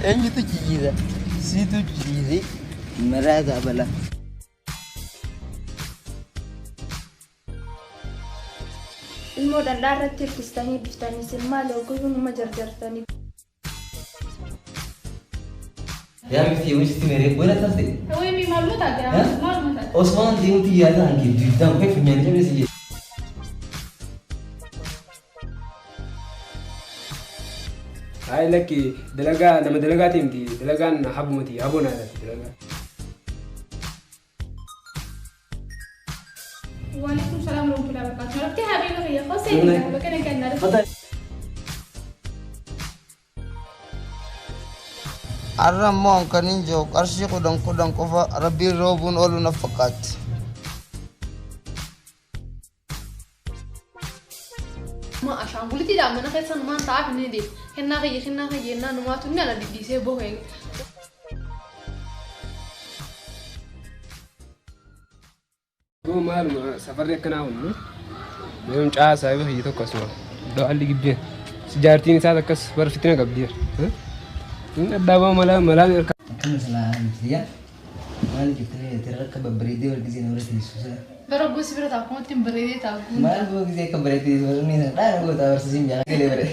أنت تجيزة سيتو تجيزي مرادة بلا الموضوع لا رتب تستني بفتاني سلمى لو كنت ما جرجرتني يا مفتي وش تمري وين تصدق هو يمي معلومات على معلومات عثمان دي وتي يا ذا انك جدا كيف يعني جالس هاي لك دلقا لما دلقاتي متي دلقان حبمتي حبونا دلقا وعليكم السلام ورحمة الله وبركاته ربتي حبيبي يا خاصة بكنا كنا تفضل الرمون كنينجو أرشي قدام كفا ربي روبون أولو نفقات ما عشان قلتي لا أنا خير سنة ما نتعرف ندي خنا خي نما توني أنا بدي سيبوه هيك هو مال سفر كنا هم يوم جاء سايبه هي توكسوا ده اللي جبيه سجارتين ساعة كس برفتنا قبليه دابا ملا كم سلام يا مالك تركب بريدي والجزيرة ورثي سوسة برا بس برا تاكون تيم بريدي تاكون مالك بوجي كبريدي ورني لا هو تاور سيم جاك لي بري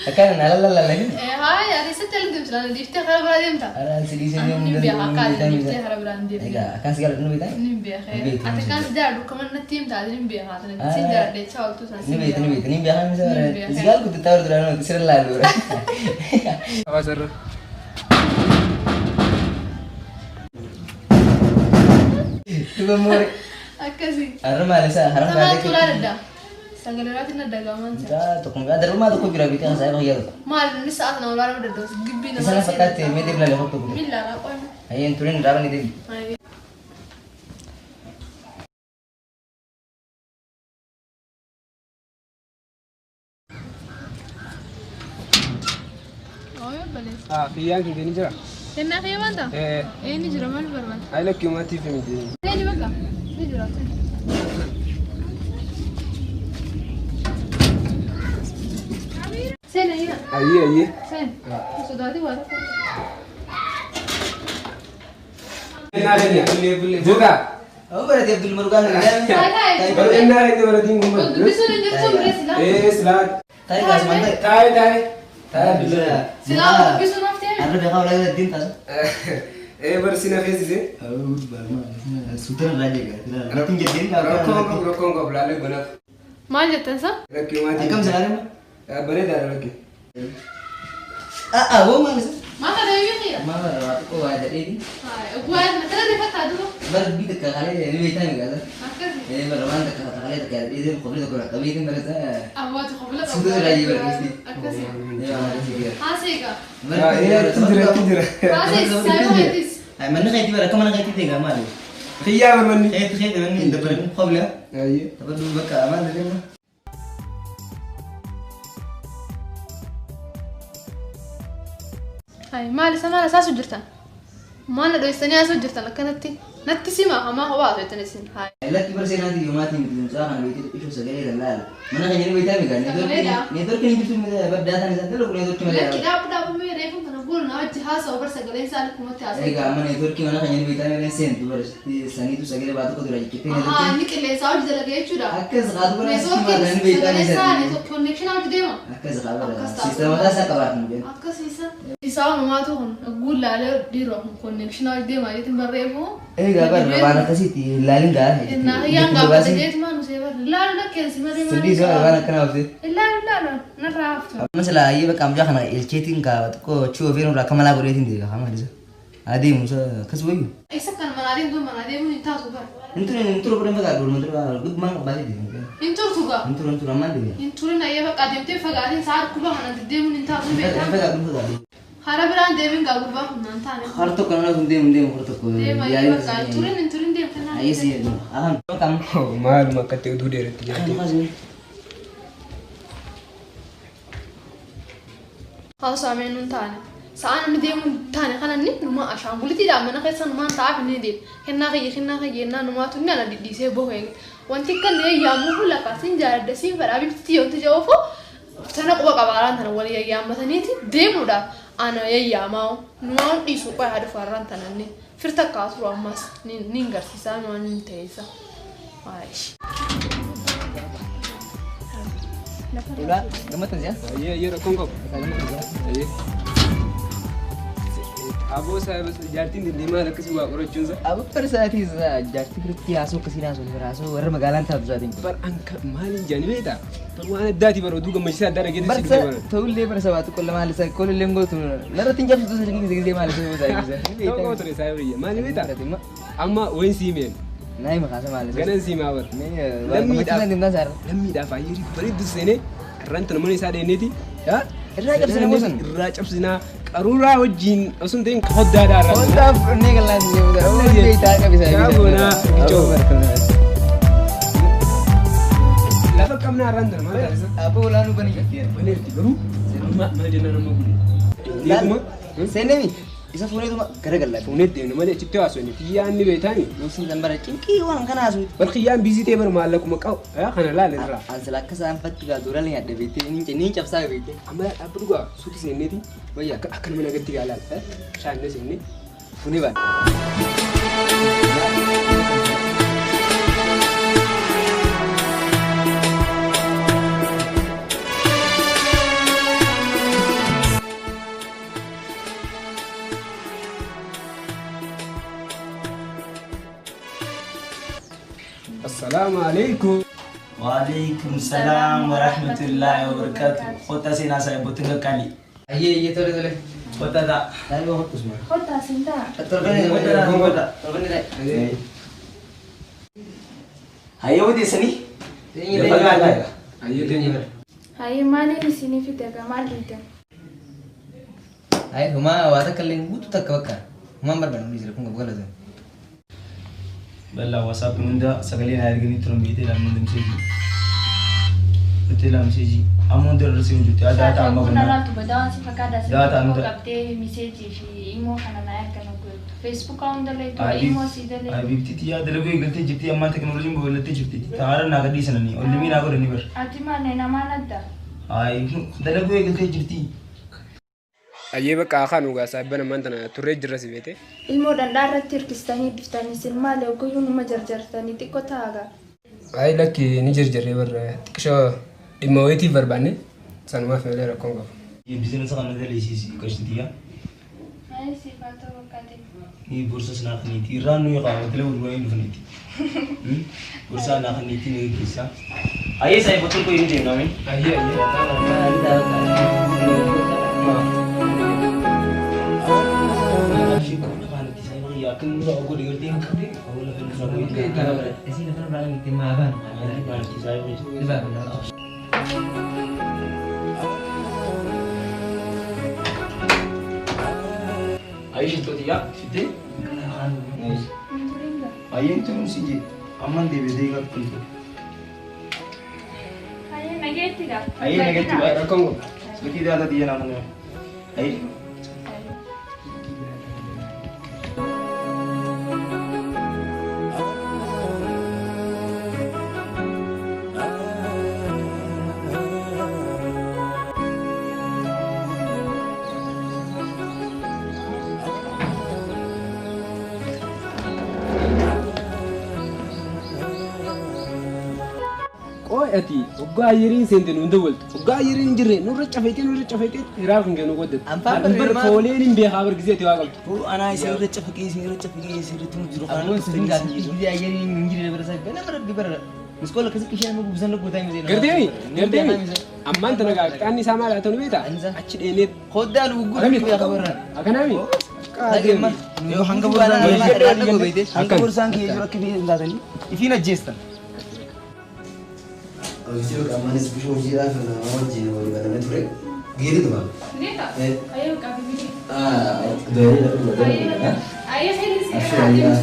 أكان لا هاي يعني ستة اللي تمشي ديفتي خرب برادي متى أنا سيدي يوم نبي أكاد ديفتي خرب برادي إيه أكان سيجار نبي تاني نبي خير أتكلم زدار كمان نتيم تعال نبي هذا نبي زدار ده شاول تو سنسي نبي أنا مثلا سيجار كنت تاور درانو تسير لا لورا أواسر تبى موري أكاسي حرام على سا حرام sama عليك tular dah sanggalarat ini ada gaman sih dah tuh kung ada rumah tuh kau bira bikin saya kau ya mal ini saat nama orang udah dos gibi nama sana pakat mede bela lepas tuh mila apa ayen turin rawan itu oh ya boleh خيان كده نجرا kena kaya mana ini jurah mana berman هاي لك يوم تي في مدينة ini juga ini jurah sen ini أيه sen sudah di mana نارني اللي جوكا oh berarti Abdul Murugan بل إن نارني ولدين هم bisa nunjuk sumber silah إيه سلاد tadi kelas mana تاي silah bisa nafti ada bekau lagi din tas إيه برسينا في زين oh baru sudah lagi kan nanti jadi ركون قبل عليك بنات ما جت سا لك يوم تي كم sekarang بريد على لك oh mana sih ما ada yang kira mana waktu kau ada ini gua مثلا دي فتح dulu baru bidik kali ini kita nih kan akasih baru mana kali kali ini kopi itu kurang tapi ini mereka awat qabla sudah lagi berarti akasih ya ada sih ya hasika إيه تجرا hasik saya mau itu ay mana kayak tiba kemana kayak tiba nggak malu خيام مني kayak ini dapat قبل أيه dapat dulu bakal aman dari mana هاي مالي سما اساس جرتا ما انا دو استني اساس جرتا لكنتي نتسي ما هو واضح تنسين هاي lagi bersih nanti yomati mungkin misalkan itu segala dan lalu mana kan jadi kita kan itu kan itu sudah berdata nih satu lo itu cuma لكن داب مي ريفو نقول نوجه هذا اوبر سغلين سالك مت اساس eh mana itu kan mana kan jadi kita nih sen tuh bersih sani itu segala batu kau tuh lagi kita اه انك اللي ساوي ده لقيت شو ده akas kadu bersih نسوك cuma dan kita nih سالك sen نسوك كونكشن اوت ديما akas kadu sistem apa sih kabar mungkin akasisa يساوي ما تهون اقول لا ديرو كونكشن اوت ديما يتم بريفو eh kabar mana kasih ti lain dah انها هي قاعده ديت ما نسيبر لا لا كنسي ما sedih soal mana kenapa sih لا نرافت masalah iya bakam jangan ilcetin ka ko chuo vero ra kamala gore tin diga hama disa adi musa kasboy ايسا كان مناديم دو مناديم انت تبا intro pernah bakal dulu mentro good mang balik di انتو تبا intro aman di انتو لنا يبقى قادم تفقعين صار كلها انا تديم انت تبا bakal dulu tadi harabran demin gagurba nanta ne harto kana dem harto ko dem ya ayo ka turin dem kana ayo sih ahan kam مال ما كنت ودو دير تيجي خلاص عملنا تاني سأنا مديم تاني خلنا نت ما عشان قلتي لا من خير سن ما تعرف ندي خنا خي نما تنا لا دي سيبو هيك وانت كل يا مو لا كاسين جار دسين فرابي تيو تجوفو تنا قوا قباران تنا ولي يا مثلا ديم ودا أنا يا ماو نوان إيشو قاعد هذا فران تناني فرت كاترو أماس نينغر سيسان وان تيسا عايش Udah, gemetan ya? Iya rakong ko. Iya. Abo saya jartin di lima ada kesuwa korojunza. Abu persati za jati kristi aso kesini aso beraso war magalan tab zatin. Bar anka malin jani beta. Wana dati baro duga majisa dara gedi Barsa sikde. tawle barsa watu kullu mal sa kullu lengo tu. Naratin jab tu sini sini mal sa za za. Toko tore saya beri. Mali beta. Amma wen simen. Nai makasa mal sa. Ganan sima bar. Lammi da dimna sar. Lammi da fa yiri bari dusene. Ranta namani sa de neti. Ya? Irrajab sina bosan. Irrajab sina qarura wajin asun tin khodda da ra. Khodda ne galan ne uda. Oh beita ka bisa. Ya bona coba. Lapa kamna randar ma da sa. Apa ulanu bani katiya. Bani ti baru. Ma jena nama gudi. Dia kuma Senemi. Isa fune tu kare galan. funet de nama de chitte waso ni tiya ni betani. Musin lambar kinki wan kana asu. Bal khiyam bizi te bar malla kuma qaw. Ya khana la le ra. Ansala kasan fatiga dura le yadda bete ni chapsa bete. Amma abruga suti seneti. Baya akan mana gatti galal. Shan ne senni. Fune ba. Assalamu alaikum. Waalaikumsalam warahmatullahi wabarakatuh. Kota sina saya butuh kali. Aye tole tole. Kota tak. Tadi mau hotus mah. Kota sinta. Kota. Hayo di sini. Ini Bagaimana? Ayo tanya. Hai mana di sini fita kamar kita. Ay huma wada kallin butu takwaka. Huma barban ni jira kunga bugala zan. Bella WhatsApp munda sagale na yargini turum bite la mun dimseji. Bite la mseji. Amon der rasi unjuti ada ta amma Kuna bana. ratu badawan si fakada si Data anda. kapte message fi imo kana naik kana ko Facebook account dale to Abi imo si dale. abi titi ya dalago igalti jiti amma teknoloji mo galti jiti. Taara na gadi sanani. Olimi na go rani ber. Ati mana nama nada. Ay dalago igalti jiti. Aye baka akan uga sabana mantana turre jirra sibete. Ilmo dan darat tirkistani biftani silma le ko yunu majarjartani tiko taga. Ay laki ni jirjirre bar tikisho dimaweti barbane sanuma fele rakongo. Ye business kan da lesi kashtiya. Ai si pato kate. Ni bursa sana khniti ranu ya qawa tele urwa indu khniti. Bursa na khniti ne kisa. Aye saya betul ko ini dem namin. Aye Yakin juga aku dengar tim kami. Aku lagi bersama itu. Sini kan orang tim apa? Nanti saya Coba. Ayo situ dia, situ. Ayo itu sih. Aman di beda kat itu. Hai nageti ga. Ayo negatif. rakongo. Seperti dia ada dia namanya. Ayo. Ati uga yirin sende nunda walt uga yirin jirre nurra chafete ira kun genu godet Ampa ber folenin be habar gize tiwagal Bu ana isi racap fakir itu juru Abun sini kan dia jadi injil berasa. Benar benar di ber. Sekolah kasih kisah mau busan lu kutai misalnya. gardemi amman tanaga tani sama la tanu beta Anza. achi denet Khodda lu gugur ya kabar. akanami Lagi yo hanga bulan hanga bete. Hangga bursan ki juru kibi ndadani. Ifina jesta. Avisio kamanis pushon jira kana wajin wali badana ture giri tuh bang Nita. Ayo kami ini. dari dapat Ayo sini sini. Asyaya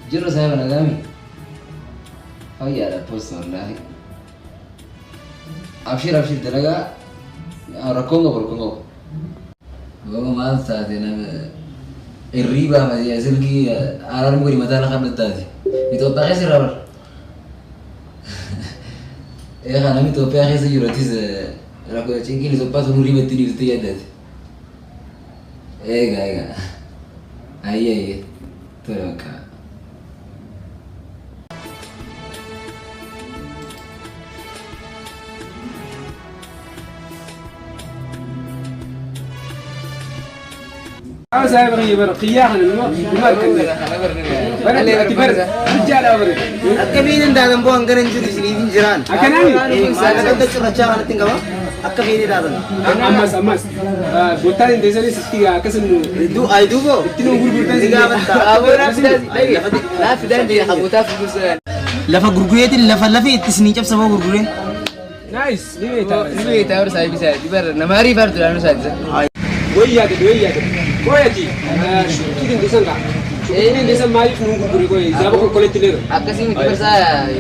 Juru saya menagami. Oh iya ada post online. Abshir talaga rakongo. maal taate nama irriibaa malee silkii alarm godhi mataa lafa taate Itoophiyaa keessa irraa bara. Egaa namni Itoophiyaa keessa jiraatis rakkoo cinqiin Itoophiyaa sun riibatti dhiibsitee yaaddaate. Egaa ayyee tole bakka. سايب غيبر قياها ما كنا بنا اللي اعتبر رجال أبرد أكبين إن دادم بو أنكر إنجو تسليم جيران أكناني ساعة كنت تشرح أنا تنقوا أكبين دادم أمس بوتان إن ديسالي ستيا كسر دو أي دو بو تنو غور بوتان إذا بنتا أبو لا فدان دي حبوتا في جزء لفا غرغوية لفا تسني جاب سبا غرغوية نايس ليه تاور سايب سايب دي بر نماري بر تلانو سايب ويا كويتي شو كده ديسانغا ini desa mali nunggu guri koi siapa kau kolektif lero akasih mesti bersa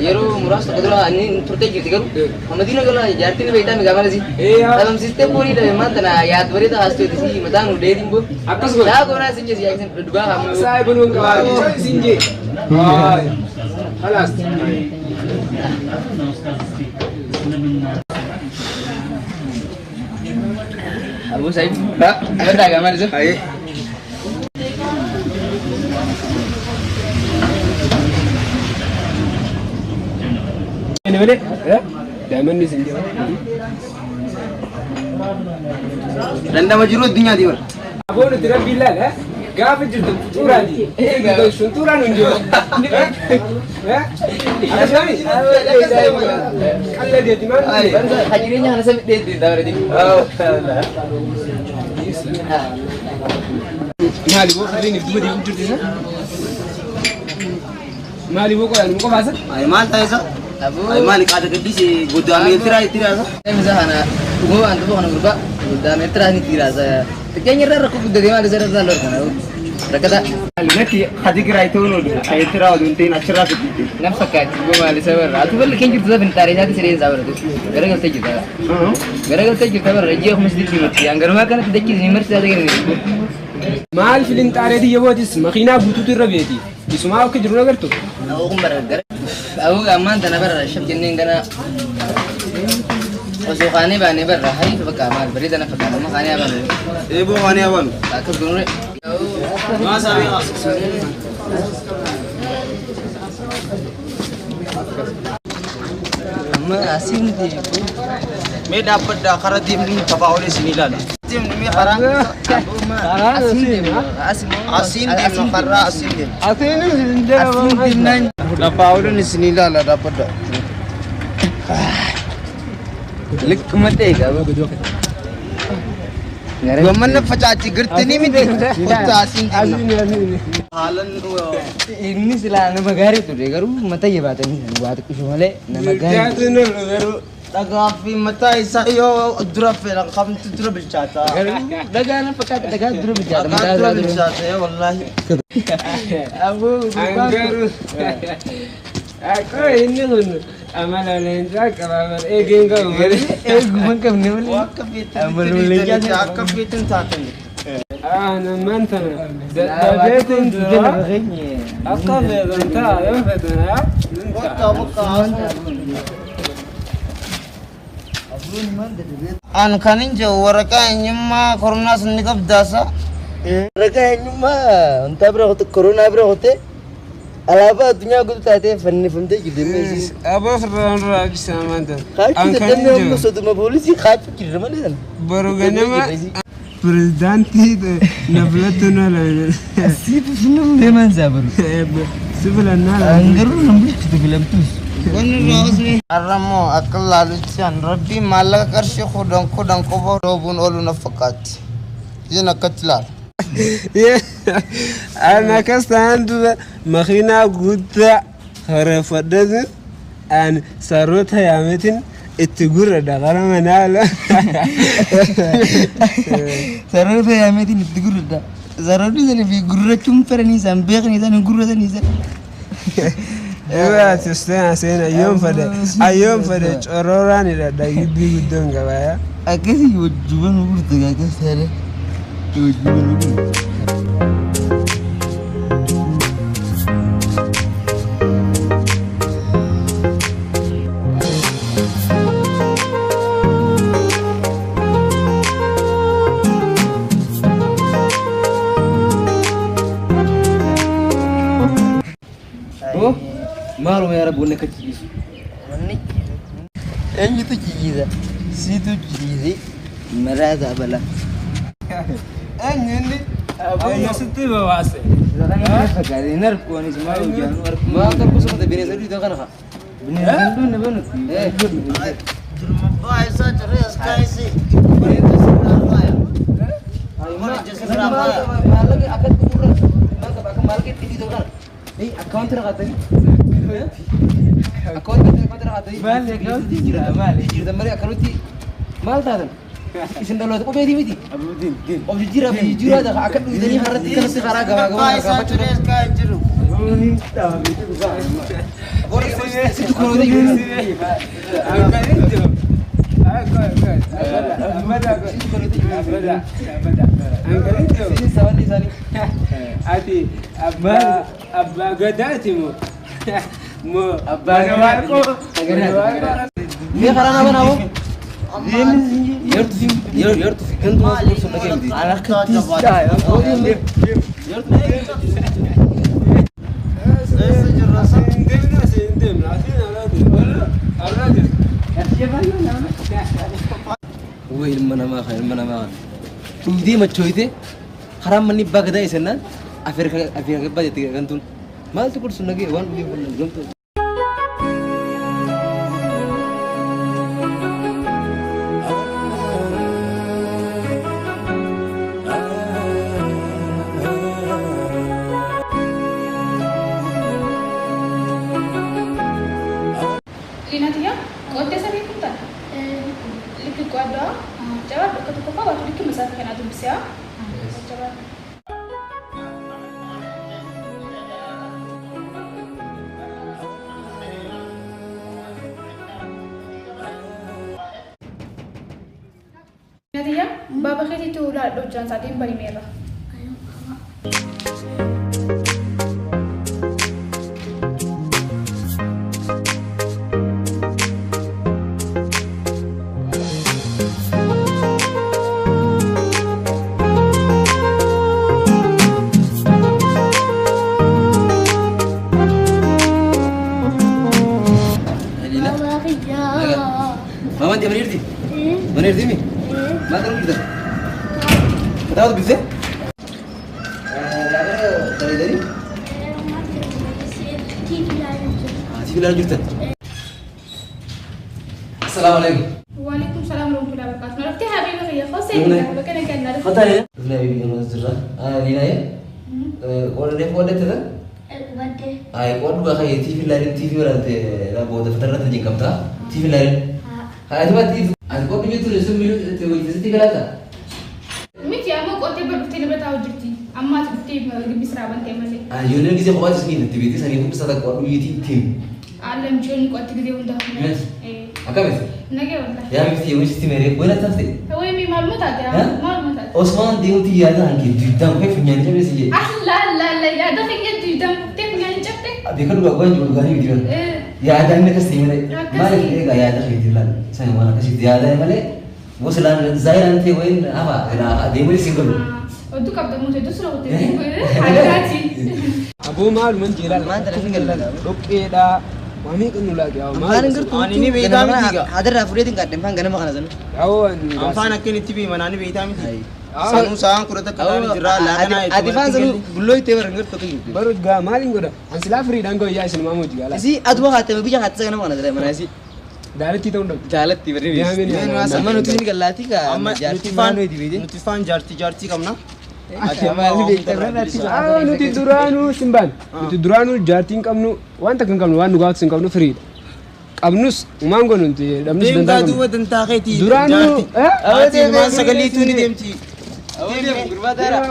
yero muras kedua ini turte gitu kan Muhammadina kalau jarti ni beita mega mana sih dalam sistem puri dah memang tanah ya beri tak hasil di sini matang udah dimbu akas gua ya kau nasi sih yang kedua kamu saya belum kawal sinje halas Abu Saib tak ada agama itu ini mana diamond di sini randa majurut dunia di mana Abu ni tidak bilal gaf jirtu futura di gaf futura nunjo ada siapa ni Allah dia di mana hajirinya hanya sampai di daerah di mali bo ini dua di ujur di sana mali bo kau yang kau bahasa ay mal tayo sa ay mal kada gadi si godame tira sa ay misahana go anto ko na grupa godame tira ni tira sa kanya ra ko gudde ma sa ra lor kana rakada alati hadigrai to no ay tira odun tin achra kiti nafsaka go mali sa ra atu bal kenji tu bin tare jati sire sa ra garagal te jita garagal te jita ra je khums dil mati angar ma kana dekki zimmer sa de mal filin tare di yobodis makhina bututu rabeti isma'u ke jurna gartu aku kembar aku aman tanah ber shab jinning kana وسوقاني باني برا هاي فبقى مال بريد انا فكر ما خاني ابان ايه بو خاني ابان اكل دون ما سابي ما اسين دي मैं dapat dah karena tim ni papa oleh sini lah tim ni karang asin tim karena asin tim nan dapat oleh ni sini lah dapat dah lik mate ga गमन पचाची गिरते नहीं मिलते कुछ आसिन हालन इन्हीं सिलाने मगारे तो रे करूँ मत ये बात नहीं बात कुछ वाले न मगारे लगाफी मत ऐसा यो द्रव पे रखम तो द्रव बिचाता लगाना पका लगा द्रव बिचाता मत द्रव बिचाता है वल्लाह अब aku ini kan amalan lensa kalau egengga umur guman kemana mana amalan lensa cakap itu satu naman tanah betul tu aku betul tak ya betul ya kanin jauh warga ini mah corona senikap dasa warga ini mah entah berapa corona berapa Alaba dunia aku tadi fani famde gitu mesis. Apa sekarang lagi sama tu? Kayak kita ni aku suatu polisi kayak kira mana kan? Baru gana mah presiden itu nabla tu nala. Sip film memang sabar. Sebelah nala. Angger nambah kita film tu. Kono raus ni. Aramo akal lalu cian. Rabbi malak kerja kudang kobo robun olu nafakat. Jadi nak kecil. أنا كستان دوبا مخينا قوتا خرافدزن أن سروتها يامتن اتقول دغرا منالا سروتها يامتن اتقول دا سروتها زني في قرة كمفرني سام بيغني زني قرة زني زن إيه تستنا سينا أيام فدا أوروراني دا يبي قدام كبايا أكيد يوجبان وقرة كاكسر Oh, malu ya Rabbu nak cici. Ini tu cici dah. Situ cici. Merasa bala. Ini Abang senti bawa ase. Kali nerku ni semua ujian. Ma tak kusuk ada bini sendiri tu kan ha. Bini sendiri ni benar. Terima kasih ceria sekali sih. Beri tu seberapa ya? Ayo seberapa ya? Malah ke akad kurang. Maka malah ke tinggi tu kan. Ni account terkata ni. Account terkata ni. Malah ke tinggi malah. Jadi mari account ti mal tak? Isin dalam tu, apa dia mesti? Om jira dah. Akan ini harat ikan sekarang gawa. Ceria sekali jeruk. Boleh situ kalau dia gini. Angkat itu. Angkat. Angkat itu. Sini sani. Ati abba gadati mu. Mu abba gawarko. Dia karena apa namu? Yort fikir tu masuk lagi. Anak kecil. Wah ilmu nama. Tu dia macam itu. Haram mani bagada isena. Akhir ke baca tiga kantun. Mal tu kursus lagi. Wan belum tu. Lina tia, kau tesa ni pun tak? Liki kau ada, jawab dekat kau waktu liki masa kena tu bisa. Jawab. Lina tia, bapa kita itu ular dojan saat ini bagi merah. Mama dia menirti? Menirti mi? Mana kita? Tahu tu bisa? Dari? TV lanjut. Assalamualaikum. Waalaikumsalam warahmatullahi wabarakatuh. Nanti hari ni ya, kau sendiri. Bagaimana kan? Kata dia? Sudah ibu yang nazar. Lina ya? Orang dia kau ada tu? Ay, kau dua kali TV orang tu, rabo tu fitnah tu jengkam ta? TV lain. Ada apa itu? Ada kau punya tu resume itu itu tiga lagi. Mesti aku kau tiba betul tahu jadi. Amma tiba lebih seraban tema ni. Yunan kita kau aja segini TV itu sani pun pesat kau dulu itu tim. Alam John kau tiba dia undah. Apa bes? Nage undah. Ya mesti mereka boleh tak sih? Tahu ini malu tak ada? Malu tak. Osman dia tu ya dah angkat ditang kau punya ni macam ni. La ya dah kaya ditang teh punya ni cakap. Dia kan gua juga ni video. Ya ada ni kasih mana? Mana kita ya ada video lah. Saya mana kasih dia ada mana? Gua selalu Zaira nanti wain apa? Dia boleh single. Itu kap demu itu sudah hotel. Ada aja. Abu mal menjiran. Mana terus single lah. Oke dah. Mami kan nula dia. Mana ngerti? Ini beda tiga. Ada rafuri tingkat tempang gana makan aja. Awan. Amfan akhirnya TV mana ni beda mesti. Sanu sang kurata kana jira lana itu. Adifan sanu bulloi tewer ngerti tu. Baru ga maling goda. Ansila free dan go ya sini mamu juga lah. Si adwa kata bisa kata gana makan aja mana si. Dalam kita undang. Jalan tiba tiba. Sama nuti ni kalau lati ka. Nutifan jarti kamna. Nuti duranu simban. Nuti duranu jarting kamnu. Wanta kan kamnu wanu gaut sing kamnu free. Abnus umango nuti. Abnus Demda dua tentang keti. Duranu. Ati mas sekali itu ni demci. Awak berbadara.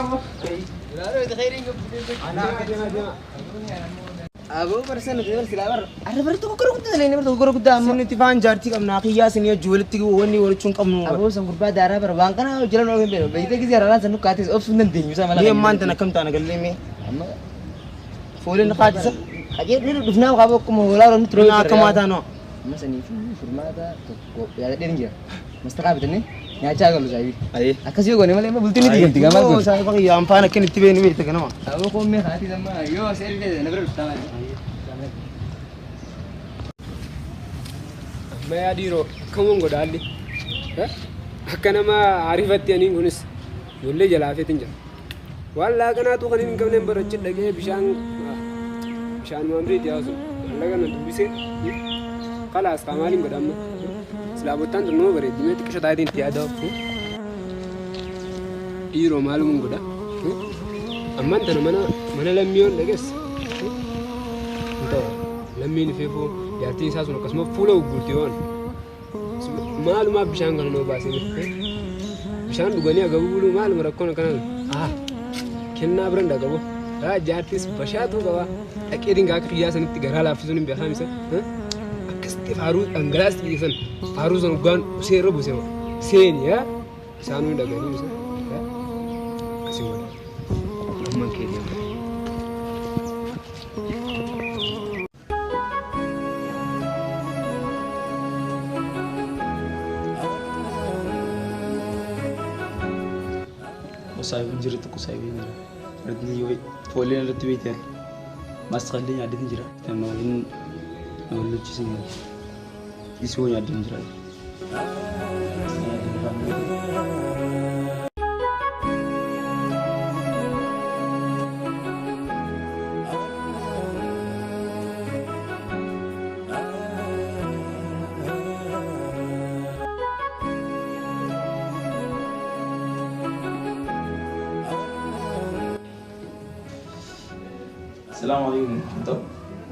Abu persen itu bersilabar. Ada bertu kok kuda lain bertu kok kuda amu. Sini tifan jarti kam nak iya sini jual tiga wani wani cungkam nu. Abu sangkur pada darah berbang kan jalan orang belo. Begitu kita jalan sanu katis opsi nanti bisa malah. Dia mantan nak kam tanah galim ni. Amma Folin nak kaji. aja dia dufna kabo ko mo wala ron Terus nak kamata no. Amma sani firmata to ya dia ninja. Mesti ka bitani. Ya caga lu jawi. Aye. Akasi go ne malah bulti ni diganti gamal go. Saya pakai yang panas kini tiba ni betul kan? Abu ko me khati sama yo seri de na beru tama. ما يديرو كمون قدالي ها أكنا ما عرفت يعني غنس يقول لي جلافة تنجا والله كنا تو خلينا كم نمبر أجل لقيه بشان ما أمري تيازو والله كنا تبيسه خلاص كمالين قدامنا سلابوتان تنو بري دميت كشة تايدين تيادا ديرو معلوم قدا أما أنت منا لميون لقيس أنت لمين فيفو يارتين ساسون كسمة فولا وقولتيون معلومة بشان كنا نوباسين بشان دغني أقول معلومة ركونا كنا كنا برند أقول جارتيس بشاتو كوا أكيد إنك قياس نتي غرال أفزون بخامسة أكستي فاروز أنغلاس تيجسن فاروز نقان سيرو بسيما سينيا سانو دغني مسا كسيما أمان كيدي Kusai penjira tu kusai penjira. Redni yoi folin redni itu. Mas kali ni ada penjira. Dan nolin lucu sih. Isu ni ada penjira. Assalamualaikum. Betul?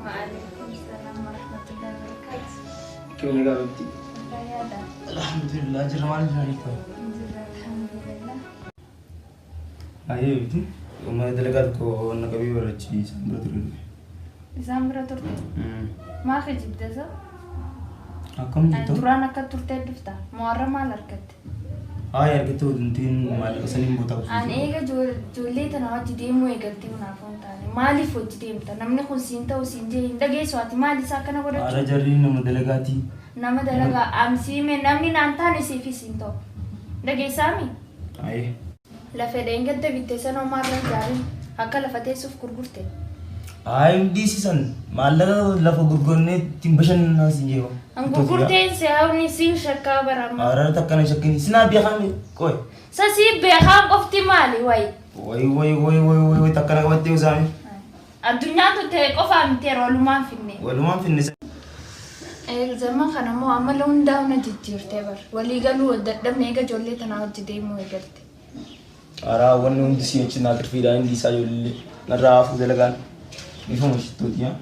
Waalaikumsalam warahmatullahi wabarakatuh. Kau nak apa tu? Rayada. Alhamdulillah. Jerawan jerawan. Alhamdulillah. Ayo itu. Umar delegat ko nak kami beraci sambil turun. Zambra turte. Ma khajib daza. Akam itu. Durana ka turte dufta. Muarra mal arkat. Ayah gitu tuntin malah kesalim buta. Ani ega jolle tana wajdi demu egalti munafon tani. Mali fojdi demta. Namne khun sinta o sinje inda ge swati mali sakana goda. Ada jari nama delegati. Nama dalaga amsi me namni nanta ne sifi sinto. Dage sami. Ayah. La fedenga de vitesa no marra jari. Akka la fate suf kurgurte. Ayah di season malah lafu gurgurne timbashan nasinjewa. Ang gurgurte se awni sin shakka barama. Arah takkan shakin sina biar kami koi. Sa si beham optimali wai. Woi takkan aku mati usami. Adunya tu te kofa mtero luman finne. Waluman finnis. Zaman kana mo amalon daw na jijjirte bar. Wali galu daddam nega jolle tana wajde mo egalte. Arah wanu di sini cina terfida ini sayul narafu delegan. Ini kamu situ dia.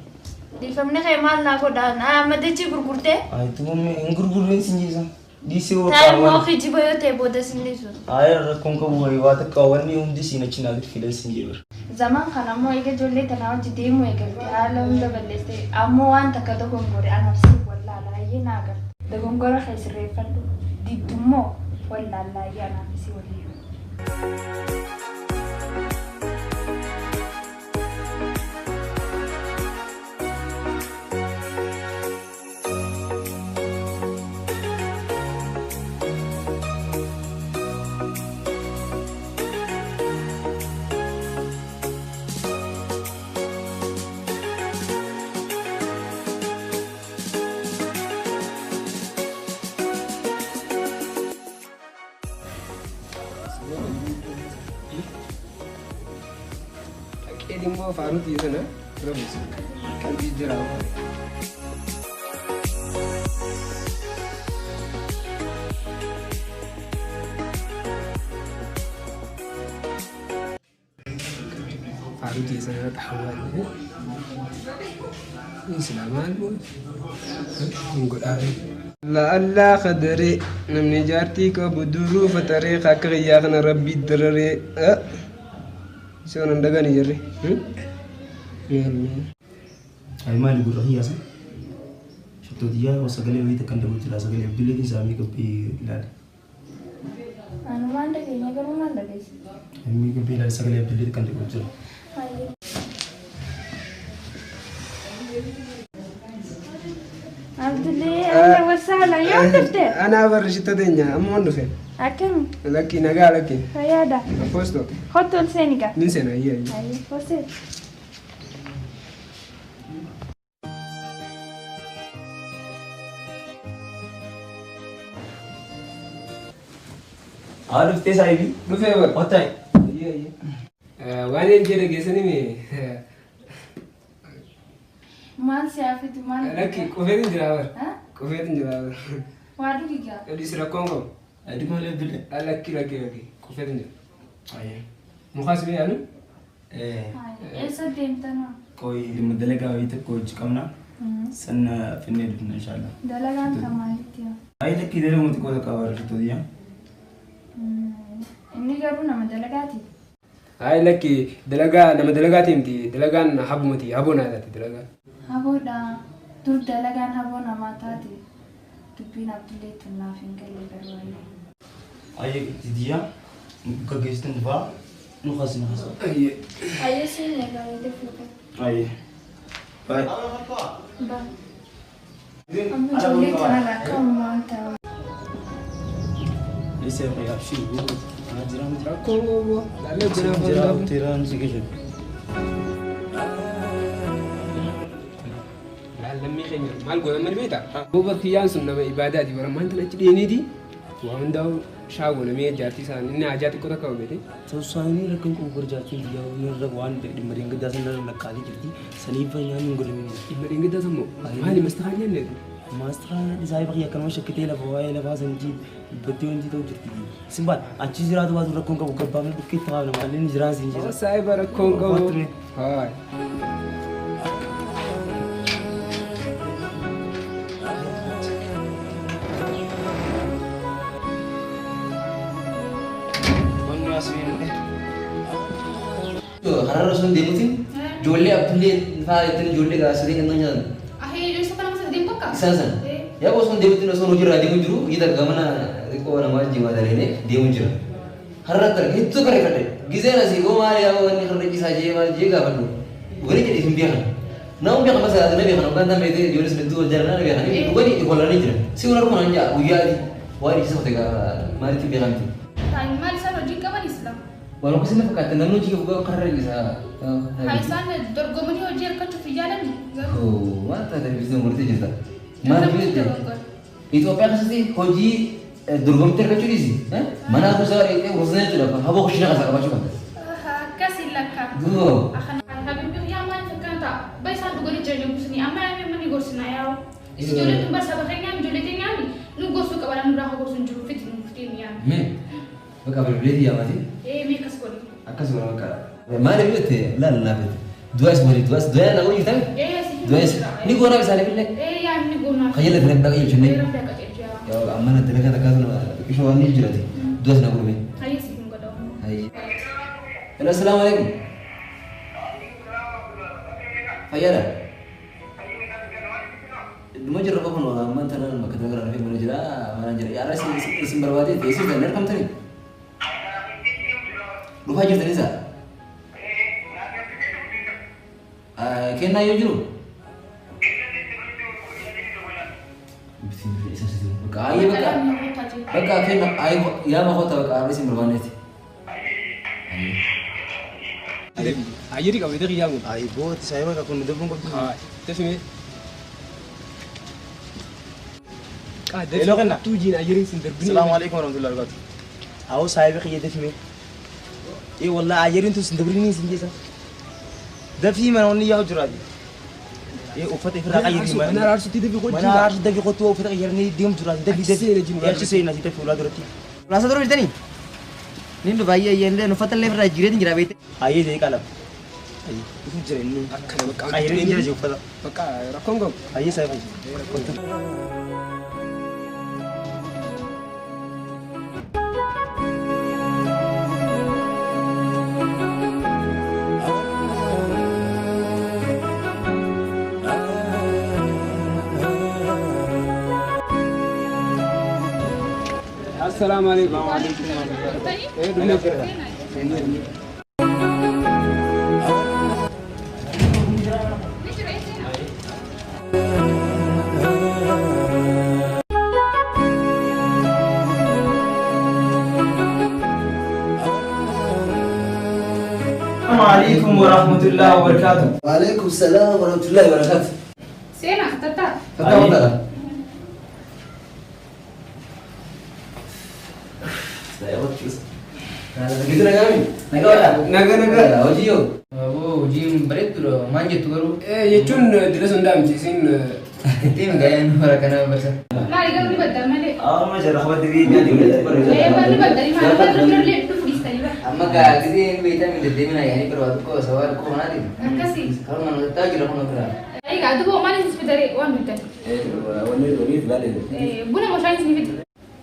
Di famne kay mal na ko dan amadeji gurgurte. Ah itu kami gurgurin sini sah. Di sini Tay mo khijibo yote boda sindisu. Ayah kongko buai wata kawan ni di sini cina terfida sini ber. Zaman kana mo ega jolle tana wajde mo egalte. Alam da baleste ammo anta kada gongore anafsi walla la yena gar. Da gongora khaisre fandu di dummo walla la yana si wali. Ini mau Faruk di sana, terus kan di jerawat. Faruk di sana tahawal. Ini selamat bu. Enggak ada. La khadri namni jarti ko buduru fa tariqa kiyaqna rabbi darari. Siapa nak dagang ni jari? Ay maali gurra hiyyaasa. Shotootiyaa sagalee wayii takkan dabaluu jira sagalee abdileetiin saamii qabbii ilaale. Anu waan dhageenya garuu maal dhageessi? Saamii qabbii ilaale sagalee abdileetiin kan dabaluu jira. Abdilee anda wasaala yoo dhufte. Ana barri shittoteenya amma waan dhufe. Akkami? Lakki nagaa lakki. Fayyaada. Apostol. Hottoon seeniga. Nin seena ayyee ayyee. Ayi hosee. Dhuftee saayibii? Dhufee bar. Hottaay. Ayyee ayyee. Waan hin jedhe geessanii mee. Maal siyaafitu maal? Lakki qofeetiin jira bar. Ha? Qofeetiin jira bar. Waa dhugi gaa. Dhis rakkoon qabu. Adi malee abdilee? Lakki lakki lakki qofeetiin jira. Ayyee. Mukaas mee anu? Eessa deemtanoo? Qoy dhimma dalagaa wayii tokko hojii qabna. Sanna finnee dhufna inshallah. Dalagaan kan maalitti yoo? Ayi lakkii dalagaa muti qoota qabaa shotootiyaa. Inni garuu nama dalagaati. Hai lakki dalagaa nama dalagaati miti dalagaan habumati haboo naataati dalagaan. Haboodha. Dur dalagaan haboo namaa taate. Dubbiin Abdilee tunnaaf hin galle garuu ayyee. Ayi didiyaa gaggeessitan dhufaa nuqas. Ayyee. Ayyee siin eegalee defuudha. Ayi. Bye. Ba. Amma ijoollee kanarraa kan waan ta'u. Lise qoy abshii guutuu. Jiran Rakkoon qabu. Laalee jira jiran tiraan si geessu. Lammii keenya maal godhaman beekta? Duuba kiyyaan sun nama ibaadaati bara maanta achi deeniiti. Waa hundaa'u shaawo namee jaartii isaan inni ajaa xiqqoo takka hubate. Sossaanii rakkan kun gurjaatiin biyyaa irra waan dhimma dingiddaa sana lakkaalee jirti. Sanii fayyaan hin godhamin. Dhimma dingiddaa sammoo maali mastaraa jenneetu? Maastraa isaa bakka akkanuma shakkitee lafa waa'ee lafaa santii battee wanti ta'u jirti. Simbaan achi jiraatu baatu rakkoon qabu gabbaafne dhukkeetti haala maalleen jiraan siin jira. Saayiba rakkoon qabu. Haay. Harara sun deemuutiin ijoollee Abdilee fa'aa ittiin ijoollee gaasilee kan nyaatan. Ahee ijoollee kana masa deemu tokko. Isaan sana. Yaa osoo deemuutiin osoo hojiirraa deemu jiru gita gamana xiqqoo namaa jimaa dalee deemu jira. Harara tarka hedduu bareeffadhe. Gizeen asii goo maali yaa wanni harra ciisaa jee maal jee gaafadhu. Wani jedhee hin beekan. Nama beekan masa na beekan waan ta'an beekee ijoollee sun hedduu hojjaa na beekan. Wani ikolanii jira. Si wal arguun hanja guyyaati waan ibsa fatee maalitti beekamti. Taa'in maal isaan hojii qaban islam. Walau aku sini fakkat tenang nuji juga karena bisa. Hai isaan dorgomanii hojii harkachuuf yaalani. Oh, mata dari bisa ngerti cerita. Mana itu? Ethiopia kan sih hoji dorgom terkacau di sini. Mana aku sekarang itu urusannya sudah apa? Habo kusina kasar apa cuma? Kasih lakka. Duh. Akan habib yang main fakanta. Baik saat dugani jadi musni. Amma yang mani gorsina ya. Ijoollee tun basa bakanya ijoollee tenya ni. Nu gorsu kabalan nurah gorsun juru fitin ya. Me. Baka berbeda ya mati. Me kaskoli. Akas orang baka. Mana itu? La. Dua nak uji tapi? Sih. Dua. Ni gua nak bisa lebih lek. Ya ni guna. Kaya lebih lek nak uji nih. Berapa kerja? Ya aman nanti lek tak kasih nama. Kisah ni juga tu. Dua nak guru ni. Hai sih enggak dong. Hai. Hello, assalamualaikum. Fayada. Dulu jero apa pun orang mantan orang makan negara nabi mana jera ya rasa isim berbadi isim dan nerkam tadi. Lupa jero tadi sah. Kena yo jero. Kaya baka kena ayo ya mau tahu ke isim berbadi. Ayiri kau itu kiyamu. Ayi buat saya mah kakun muda pun kau. Hai. Terus ni. Hello kena. Tujuh ayiri sendiri. Assalamualaikum warahmatullahi wabarakatuh. Aku saya bagi dia sini. والله عايرين تسندبريني سنجيسا ده في من هون ياو جرادي وفتح في الرقاية دي أنا عارف تدي في قط أنا عارف ده في قط وفتح يرني ديم جرادي ده في ده يا شيء ناسي ده في أولاد رتي لا صدروا جدني نيندو باي يندي نفتح اللي في الرجيرين جرابيت أيه ده كلام أيه itu jering akhirnya dia juga pada maka rakong gom aye saya السلام عليكم. السلام عليكم ورحمة الله وبركاته. وعليكم السلام ورحمة الله وبركاته. سينا تتا تفضل. Gitu na kami. Naga. Hojii yoo. Aboo hojiin bareedu dha maal jettu garuu Jechuun dila sun daamchisiin ittiin ga'een bara kana barsa. maali gamni baddal malee ما جرى خبرت بيه قاعد يقول barri baddali maali barri birlee dhufu dhiistanii bara Amma gaa gisee beektaa mi deddeemina yaa'anii barbaadu koo sawaa koo manaati. akkasii Karuma nama tajaajila kun ofirraa. egaa duuba maali isin fidare waan bittan buna moshaan isin fidde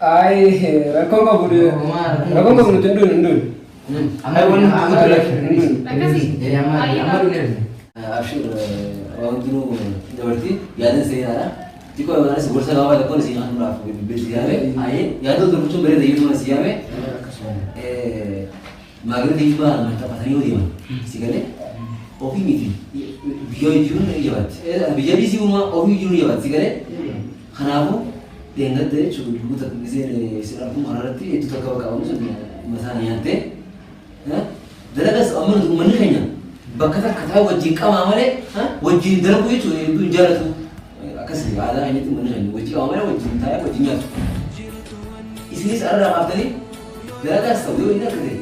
ay rakkoon qabu nuti hin akkasii Amma dhuneera. Abshir wantoonni dabartii yaadan seenaadha. Xiqqoo yookaan gorsa gabaabaa tokkoon si nyaannuudhaaf bilbilti yaame. Yaadota turbuun bareeda yeetuma si yaame. Maagirri dhiibbaa nama taphatanii yoo deeman si galee ofii miti biyya jiruun ni jabaatti. Biyya dhiisii uumaa ofii jiruun ni jabaatti si galee. Kanaafuu deengatti jechuudha luguuta gisee sidhaafuu kanarratti hedduu takka bakka qabamu sun mataa nyaattee. Dalagas amma uummanni keenya bakka takka taa'u wajjin qamaa malee wajjin dalaguu jechuudha hedduu hin jaallatu. Akkasii aadaa keenyatti uummanni keenya wajjin qamaa malee wajjin taa'ee wajjin nyaatu. Isinis arraa maaftanii dalagas ta'u yoo inni akka ta'e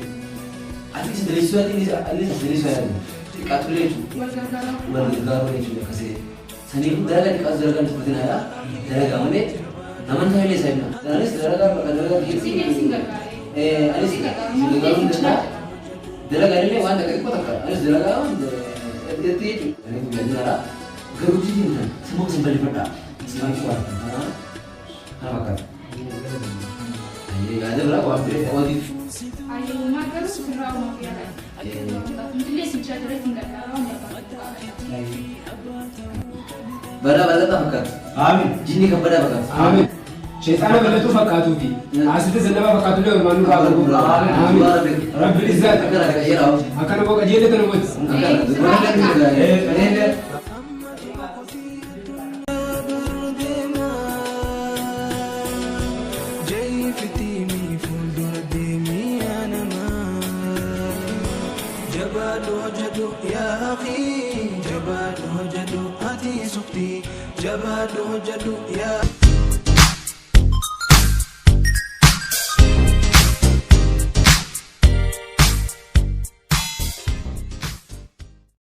ati isa daleessuu ati isa daleessuu yaadu xiqqaatullee jechuudha. Wal gargaaruu jechuudha akkasii. Saniifuu dalagaa xiqqaatu dalagaa nuti fudhatin haadha dalagaa malee naman taa'ee isaa himna. Anis dalagaa bakka dalagaa keessi. Anis gargaaruu ni danda'a. Dalagaa illee waan takka xiqqoo takka anis dalagaa waan itti jechuudha. Saniifuu jaalladha. Garuu jitiin kan simmoo sin balleeffadhaa. Simaachuu waan kana fakkaata. Yaada biraa waan bireef oodiif. ayyumaa garuu sirraa uumaaf yaada illee sichaa ture isin gargaara waan barbaadu Badaa bal'ataa fakkaata. آمين. Jinni kan badaa fakkaata. Aamin. Sheexaana bal'atuu fakkaatuufi asitti zallabaa fakkaatullee olmaan nurraa gargaaru. Aamin. Rabbi izzaati. Akkana akka yeroo. Akkana boqa jeelee tana gooti. جبال وجدو أتي سختي جبال وجدو يا